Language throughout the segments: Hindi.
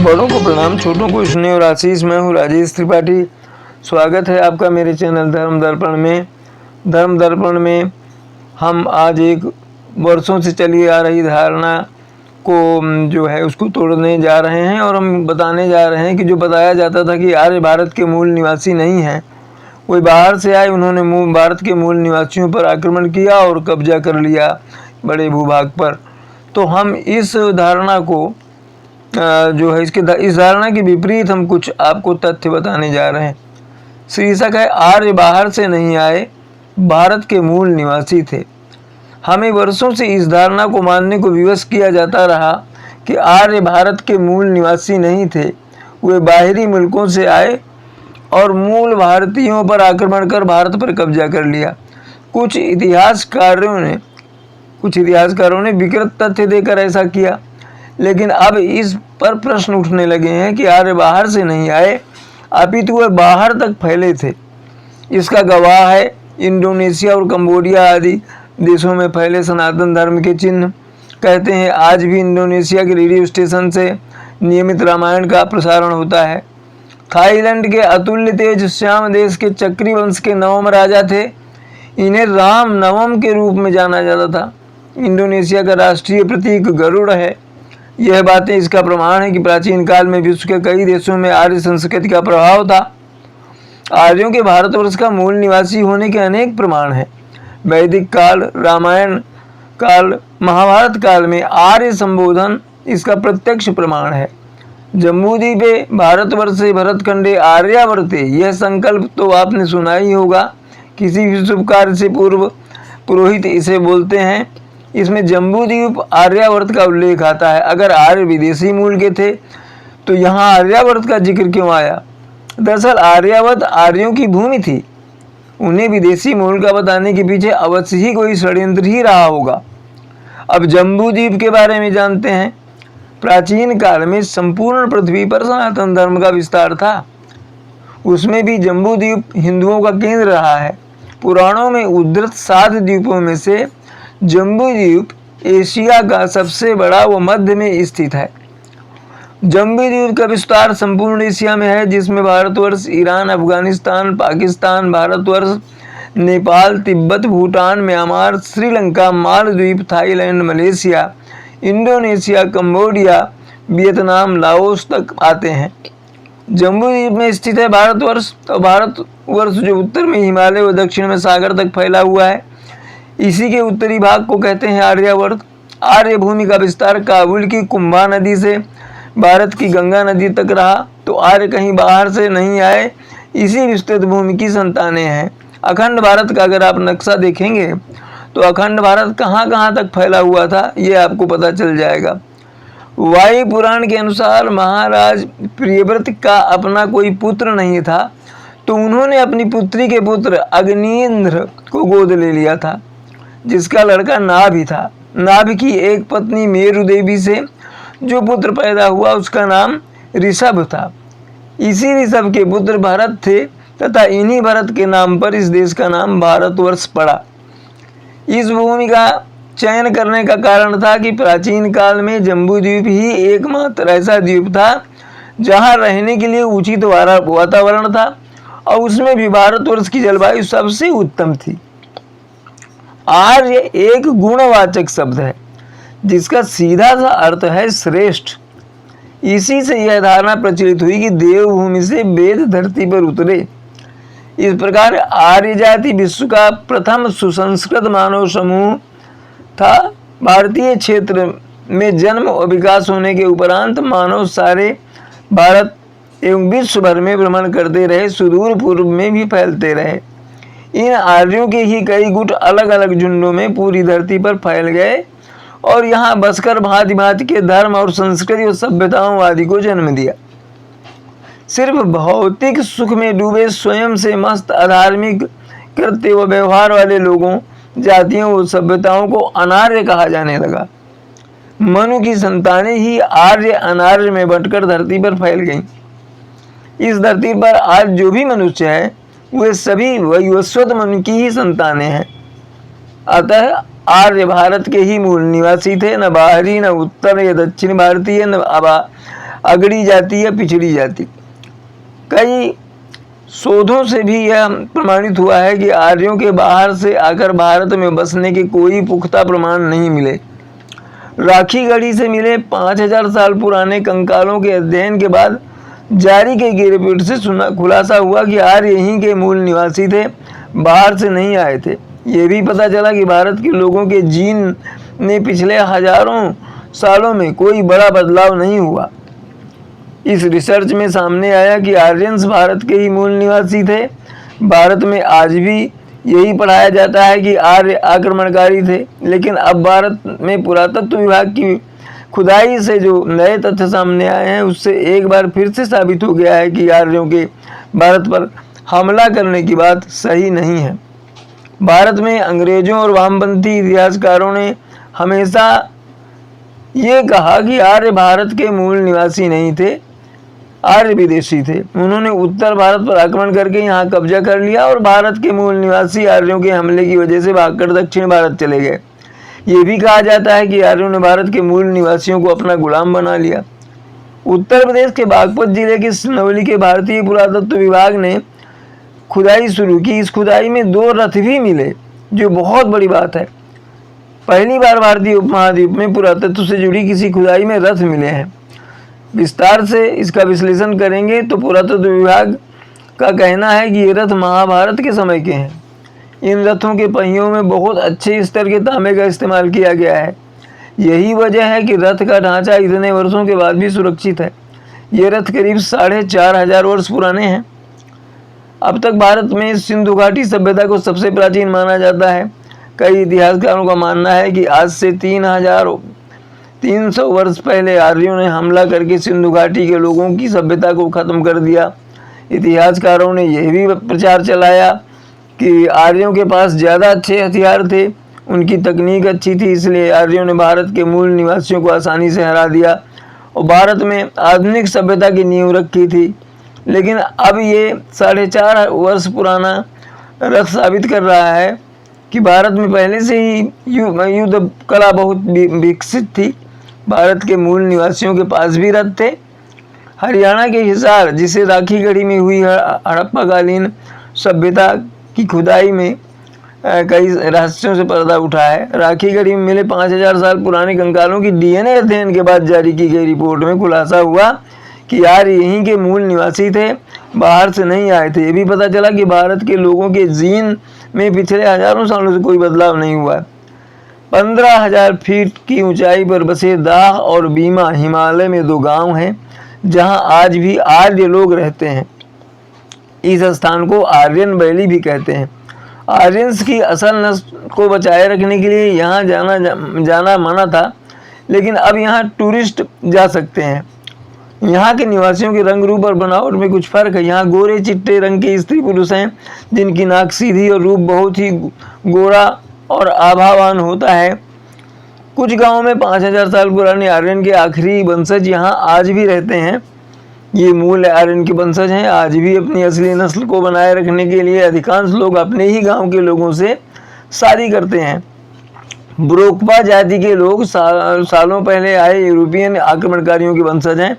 बड़ों को प्रणाम, छोटों को स्नेह और आशीष। मैं हूँ राजेश त्रिपाठी। स्वागत है आपका मेरे चैनल धर्म दर्पण में। धर्म दर्पण में हम आज एक वर्षों से चली आ रही धारणा को जो है उसको तोड़ने जा रहे हैं और हम बताने जा रहे हैं कि जो बताया जाता था कि आर्य भारत के मूल निवासी नहीं हैं, कोई बाहर से आए, उन्होंने भारत के मूल निवासियों पर आक्रमण किया और कब्जा कर लिया बड़े भूभाग पर। तो हम इस धारणा को जो है इस धारणा के विपरीत हम कुछ आपको तथ्य बताने जा रहे हैं। शीर्षक है आर्य बाहर से नहीं आए, भारत के मूल निवासी थे। हमें वर्षों से इस धारणा को मानने को विवश किया जाता रहा कि आर्य भारत के मूल निवासी नहीं थे, वे बाहरी मुल्कों से आए और मूल भारतीयों पर आक्रमण कर भारत पर कब्जा कर लिया। कुछ इतिहासकारों ने विकृत तथ्य देकर ऐसा किया, लेकिन अब इस पर प्रश्न उठने लगे हैं कि आर्य बाहर से नहीं आए, अपितु वे बाहर तक फैले थे। इसका गवाह है इंडोनेशिया और कंबोडिया आदि देशों में फैले सनातन धर्म के चिन्ह। कहते हैं आज भी इंडोनेशिया के रेडियो स्टेशन से नियमित रामायण का प्रसारण होता है। थाईलैंड के अतुल्य तेज श्याम देश के चक्री वंश के नवम राजा थे। इन्हें राम नवम के रूप में जाना जाता था। इंडोनेशिया का राष्ट्रीय प्रतीक गरुड़ है। यह बातें इसका प्रमाण है कि प्राचीन काल में विश्व के कई देशों में आर्य संस्कृति का प्रभाव था। आर्यों के भारतवर्ष का मूल निवासी होने के अनेक प्रमाण हैं। वैदिक काल, रामायण काल, महाभारत काल में आर्य संबोधन इसका प्रत्यक्ष प्रमाण है। जम्बूद्वीपे भारतवर्षे भरतखंडे आर्यावर्ते, यह संकल्प तो आपने सुना ही होगा। किसी भी शुभ कार्य से पूर्व पुरोहित इसे बोलते हैं। इसमें जम्बूद्वीप आर्यावर्त का उल्लेख आता है। अगर आर्य विदेशी मूल के थे तो यहाँ आर्यावर्त का जिक्र क्यों आया? दरअसल आर्यावर्त आर्यों की भूमि थी। उन्हें विदेशी मूल का बताने के पीछे अवश्य ही कोई षड्यंत्र ही रहा होगा। अब जम्बूद्वीप के बारे में जानते हैं। प्राचीन काल में संपूर्ण पृथ्वी पर सनातन धर्म का विस्तार था। उसमें भी जम्बूद्वीप हिंदुओं का केंद्र रहा है। पुराणों में उद्धृत 7 द्वीपों में से जम्बूद्वीप एशिया का सबसे बड़ा व मध्य में स्थित है। जम्बूद्वीप का विस्तार संपूर्ण एशिया में है, जिसमें Bharatvarsh, Iran, Afghanistan, Pakistan, Bharatvarsh, Nepal, Tibet, Bhutan, Myanmar, Sri Lanka, Maldives, Thailand, Malaysia, Indonesia, Cambodia, Vietnam, Laos तक आते हैं। जम्बूद्वीप में स्थित है भारतवर्ष, और भारतवर्ष जो उत्तर में हिमालय व दक्षिण में सागर तक फैला हुआ है, इसी के उत्तरी भाग को कहते हैं आर्यावर्त। आर्य भूमि का विस्तार काबुल की कुंभा नदी से भारत की गंगा नदी तक रहा। तो आर्य कहीं बाहर से नहीं आए, इसी विस्तृत भूमि की संतानें हैं। अखंड भारत का अगर आप नक्शा देखेंगे तो अखंड भारत कहाँ कहाँ तक फैला हुआ था ये आपको पता चल जाएगा। वायु पुराण के अनुसार महाराज प्रियव्रत का अपना कोई पुत्र नहीं था, तो उन्होंने अपनी पुत्री के पुत्र अग्निन्द्र को गोद ले लिया था, जिसका लड़का नाभ ही था। नाभ की एक पत्नी मेरु देवी से जो पुत्र पैदा हुआ उसका नाम ऋषभ था। इसी ऋषभ के पुत्र भरत थे तथा इन्हीं भरत के नाम पर इस देश का नाम भारतवर्ष पड़ा। इस भूमि का चयन करने का कारण था कि प्राचीन काल में जम्बूद्वीप ही एकमात्र ऐसा द्वीप था जहां रहने के लिए उचित वातावरण था और उसमें भी भारतवर्ष की जलवायु सबसे उत्तम थी। आर्य एक गुणवाचक शब्द है जिसका सीधा सा अर्थ है श्रेष्ठ। इसी से यह धारणा प्रचलित हुई कि देवभूमि से वेद धरती पर उतरे। इस प्रकार आर्य जाति विश्व का प्रथम सुसंस्कृत मानव समूह था। भारतीय क्षेत्र में जन्म और विकास होने के उपरांत मानव सारे भारत एवं विश्व भर में भ्रमण करते रहे, सुदूर पूर्व में भी फैलते रहे। इन आर्यों के ही कई गुट अलग अलग झुंडों में पूरी धरती पर फैल गए और यहाँ बसकर भांति भांति के धर्म और संस्कृति और सभ्यताओं आदि को जन्म दिया। सिर्फ भौतिक सुख में डूबे, स्वयं से मस्त, अधार्मिक कृत्य व व्यवहार वाले लोगों, जातियों व सभ्यताओं को अनार्य कहा जाने लगा। मनु की संतानें ही आर्य अनार्य में बंटकर धरती पर फैल गईं। इस धरती पर आज जो भी मनुष्य है वे सभी वैवस्वत मनु की ही संतानें हैं। अतः आर्य भारत के ही मूल निवासी थे, न बाहरी, न उत्तर या दक्षिण भारतीय, न अगड़ी जाती या पिछड़ी जाती। कई शोधों से भी यह प्रमाणित हुआ है कि आर्यों के बाहर से आकर भारत में बसने के कोई पुख्ता प्रमाण नहीं मिले। राखी गढ़ी से मिले 5000 साल पुराने कंकालों के अध्ययन के बाद जारी की गई रिपोर्ट से खुलासा हुआ कि आर्य यहीं के मूल निवासी थे, बाहर से नहीं आए थे। ये भी पता चला कि भारत के लोगों के जीन ने पिछले हजारों सालों में कोई बड़ा बदलाव नहीं हुआ। इस रिसर्च में सामने आया कि आर्यंस भारत के ही मूल निवासी थे। भारत में आज भी यही पढ़ाया जाता है कि आर्य आक्रमणकारी थे, लेकिन अब भारत में पुरातत्व विभाग की खुदाई से जो नए तथ्य सामने आए हैं उससे एक बार फिर से साबित हो गया है कि आर्यों के भारत पर हमला करने की बात सही नहीं है। भारत में अंग्रेजों और वामपंथी इतिहासकारों ने हमेशा ये कहा कि आर्य भारत के मूल निवासी नहीं थे, आर्य विदेशी थे। उन्होंने उत्तर भारत पर आक्रमण करके यहाँ कब्जा कर लिया और भारत के मूल निवासी आर्यों के हमले की वजह से भागकर दक्षिण भारत चले गए। ये भी कहा जाता है कि आर्यों ने भारत के मूल निवासियों को अपना गुलाम बना लिया। उत्तर प्रदेश के बागपत जिले के सिनौली के भारतीय पुरातत्व विभाग ने खुदाई शुरू की। इस खुदाई में 2 रथ भी मिले, जो बहुत बड़ी बात है। पहली बार भारतीय उपमहाद्वीप में पुरातत्व से जुड़ी किसी खुदाई में रथ मिले हैं। विस्तार से इसका विश्लेषण करेंगे तो पुरातत्व विभाग का कहना है कि ये रथ महाभारत के समय के हैं। इन रथों के पहियों में बहुत अच्छे स्तर के तांबे का इस्तेमाल किया गया है। यही वजह है कि रथ का ढांचा इतने वर्षों के बाद भी सुरक्षित है। ये रथ करीब 4500 वर्ष पुराने हैं। अब तक भारत में सिंधु घाटी सभ्यता को सबसे प्राचीन माना जाता है। कई इतिहासकारों का मानना है कि आज से 3300 वर्ष पहले आर्यों ने हमला करके सिंधु घाटी के लोगों की सभ्यता को खत्म कर दिया। इतिहासकारों ने यह भी प्रचार चलाया कि आर्यों के पास ज़्यादा अच्छे हथियार थे, उनकी तकनीक अच्छी थी, इसलिए आर्यों ने भारत के मूल निवासियों को आसानी से हरा दिया और भारत में आधुनिक सभ्यता की नींव रखी थी। लेकिन अब ये 4.5 वर्ष पुराना रथ साबित कर रहा है कि भारत में पहले से ही युद्ध कला बहुत विकसित थी। भारत के मूल निवासियों के पास भी रथ थे। हरियाणा के हिसार, जिसे राखी गढ़ी में हुई हड़प्पाकालीन सभ्यता की खुदाई में कई रहस्यों से पर्दा उठा है। राखी गढ़ी में मिले 5000 साल पुराने कंकालों की डीएनए अध्ययन के बाद जारी की गई रिपोर्ट में खुलासा हुआ कि आर्य यहीं के मूल निवासी थे, बाहर से नहीं आए थे। ये भी पता चला कि भारत के लोगों के जीन में पिछले हजारों सालों से कोई बदलाव नहीं हुआ। 15,000 फीट की ऊंचाई पर बसे दाह और बीमा हिमालय में 2 गांव हैं जहां आज भी आर्य लोग रहते हैं। इस स्थान को आर्यन वैली भी कहते हैं। आर्यंस की असल नस्ल को बचाए रखने के लिए यहाँ जाना मना था, लेकिन अब यहाँ टूरिस्ट जा सकते हैं। यहाँ के निवासियों के रंग रूप और बनावट में कुछ फर्क है। यहाँ गोरे चिट्टे रंग के स्त्री पुरुष हैं जिनकी नाक सीधी और रूप बहुत ही गोरा और आभावान होता है। कुछ गांवों में 5000 साल पुराने आर्यन के आखिरी वंशज यहाँ आज भी रहते हैं। ये मूल आर्यन के वंशज हैं। आज भी अपनी असली नस्ल को बनाए रखने के लिए अधिकांश लोग अपने ही गांव के लोगों से शादी करते हैं। ब्रोकपा जाति के लोग सालों पहले आए यूरोपियन आक्रमणकारियों के वंशज हैं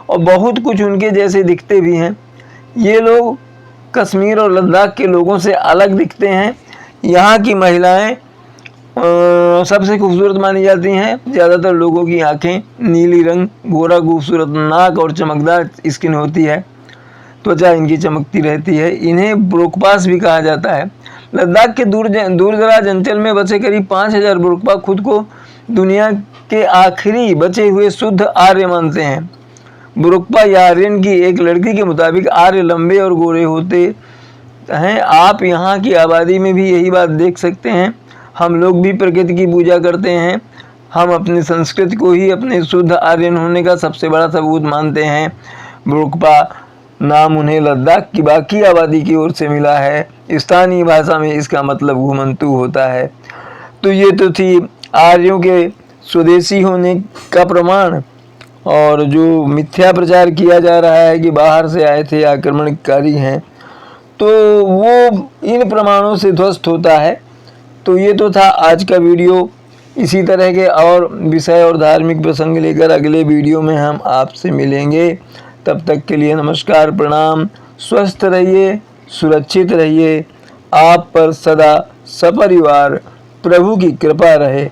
और बहुत कुछ उनके जैसे दिखते भी हैं। ये लोग कश्मीर और लद्दाख के लोगों से अलग दिखते हैं। यहाँ की महिलाएं सबसे खूबसूरत मानी जाती हैं। ज़्यादातर लोगों की आंखें नीली रंग, गोरा खूबसूरत नाक और चमकदार स्किन होती है। त्वचा इनकी चमकती रहती है। इन्हें ब्रोकपास भी कहा जाता है। लद्दाख के दूर दराज अंचल में बसे करीब 5000 ब्रोकपा खुद को दुनिया के आखिरी बचे हुए शुद्ध आर्य मानते हैं। ब्रोकपा या आर्यन की एक लड़की के मुताबिक आर्य लंबे और गोरे होते हैं। आप यहाँ की आबादी में भी यही बात देख सकते हैं। हम लोग भी प्रकृति की पूजा करते हैं। हम अपनी संस्कृति को ही अपने शुद्ध आर्यन होने का सबसे बड़ा सबूत मानते हैं। ब्रोकपा नाम उन्हें लद्दाख की बाकी आबादी की ओर से मिला है। स्थानीय भाषा में इसका मतलब घुमंतु होता है। तो ये तो थी आर्यों के स्वदेशी होने का प्रमाण। और जो मिथ्या प्रचार किया जा रहा है कि बाहर से आए थे, आक्रमणकारी हैं, तो वो इन प्रमाणों से ध्वस्त होता है। तो ये तो था आज का वीडियो। इसी तरह के और विषय और धार्मिक प्रसंग लेकर अगले वीडियो में हम आपसे मिलेंगे। तब तक के लिए नमस्कार, प्रणाम। स्वस्थ रहिए, सुरक्षित रहिए। आप पर सदा सपरिवार प्रभु की कृपा रहे।